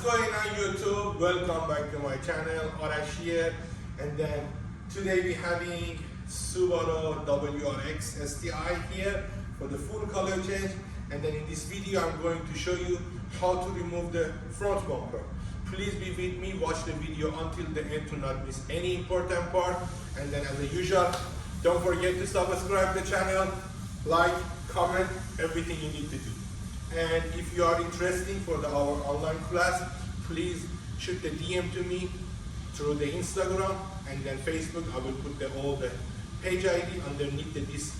going on YouTube? Welcome back to my channel, Arash here. And then today we're having Subaru WRX STI here for the full color change. And then in this video I'm going to show you how to remove the front bumper. Please be with me, watch the video until the end to not miss any important part. And then as usual, don't forget to subscribe the channel, like, comment, everything you need to do. And if you are interested for our online class, please shoot the DM to me through the Instagram and then Facebook. I will put all the page ID underneath this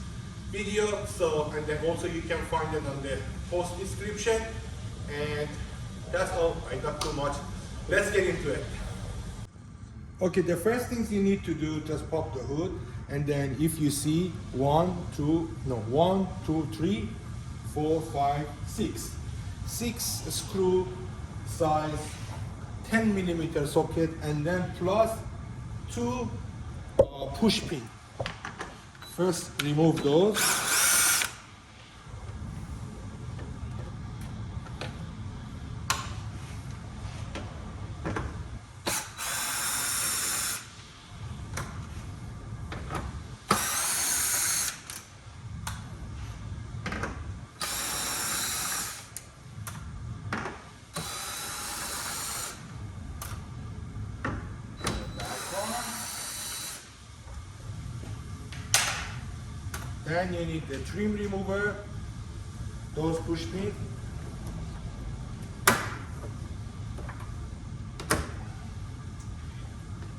video. So, and then also you can find it on the post description. And that's all. I got too much. Let's get into it. Okay, the first things you need to do, just pop the hood, and then if you see 1, 2, 3, 4, 5, 6. 6 screw size 10mm socket, and then plus 2 push pin. First remove those. Then you need the trim remover, those push pins.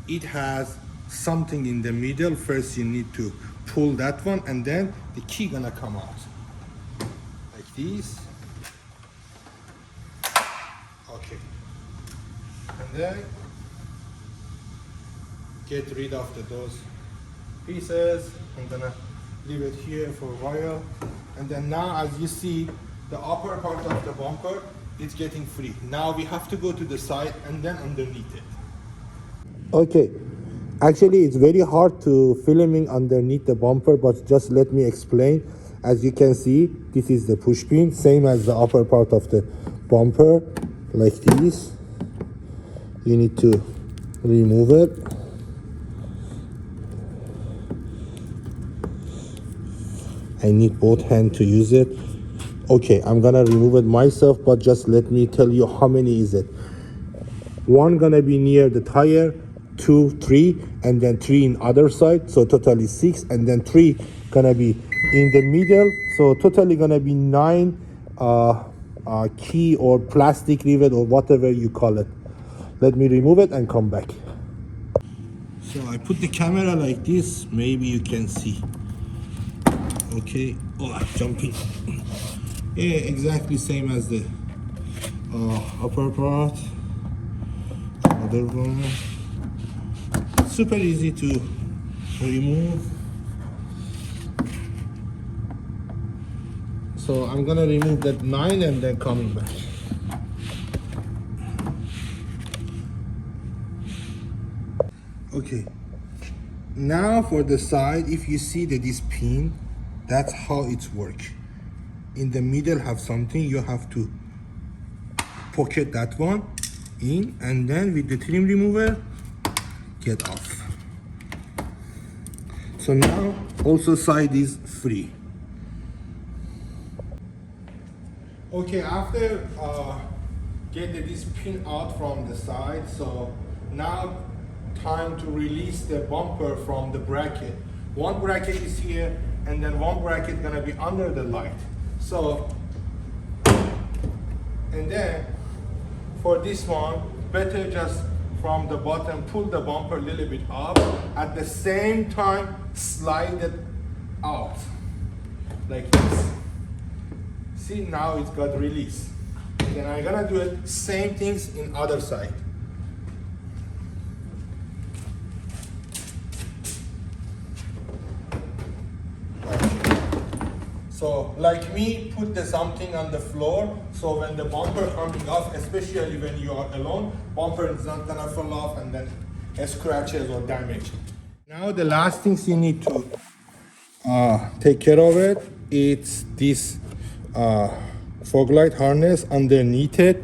It has something in the middle. First you need to pull that one, and then the key gonna come out like this. Okay, and then get rid of those pieces. I'm gonna leave it here for a while. And then now, as you see, the upper part of the bumper is getting free. Now we have to go to the side and then underneath it. Okay, actually it's very hard to filming underneath the bumper, but just let me explain. As you can see, this is the push pin, same as the upper part of the bumper, like this. You need to remove it. I need both hands to use it. Okay, I'm gonna remove it myself, but just let me tell you how many is it. 1 gonna be near the tire, 2, 3, and then 3 in other side, so totally 6, and then 3 gonna be in the middle, so totally gonna be 9 key or plastic rivet or whatever you call it. Let me remove it and come back. So I put the camera like this, maybe you can see. Okay, oh, I'm jumping. Yeah, exactly same as the upper part. Other one. Super easy to remove. So I'm gonna remove that 9 and then coming back. Okay. Now for the side, if you see that this pin, that's how it's work. In the middle have something, you have to pocket that one in, and then with the trim remover, get off. So now also side is free. Okay, after get this pin out from the side, so now time to release the bumper from the bracket. One bracket is here, and then one bracket gonna be under the light. So, and then for this one, better just from the bottom pull the bumper a little bit up. At the same time, slide it out like this. See, now it's got release. And then I'm gonna do it same things in other side. So like me, put something on the floor, so when the bumper coming off, especially when you are alone, bumper is not gonna fall off and then scratches or damage. Now the last things you need to take care of it's this fog light harness. Underneath it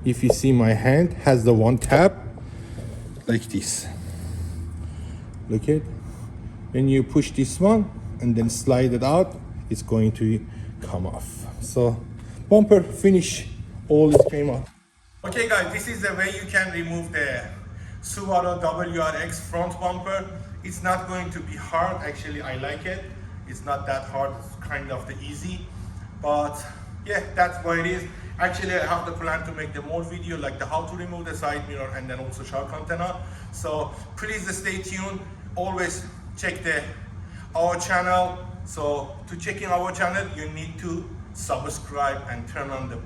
if you see my hand has the one tab like this. Look at, when you push this one and then slide it out, it's going to come off. So bumper finish, all it came out. Okay guys, this is the way you can remove the Subaru WRX front bumper. It's not going to be hard, actually I like it. It's not that hard, it's kind of the easy. But yeah, that's what it is. Actually, I have the plan to make the more video like the how to remove the side mirror and then also shock antenna. So please stay tuned. Always check our channel. So to check in our channel, you need to subscribe and turn on the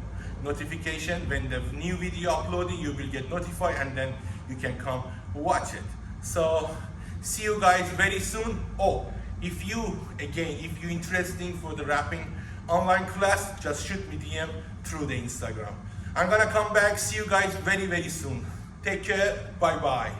notification. When the new video uploaded, you will get notified and then you can come watch it. So see you guys very soon. Oh, if you interested for the wrapping online class, just shoot me DM through the Instagram. I'm gonna come back. See you guys very soon. Take care. Bye bye.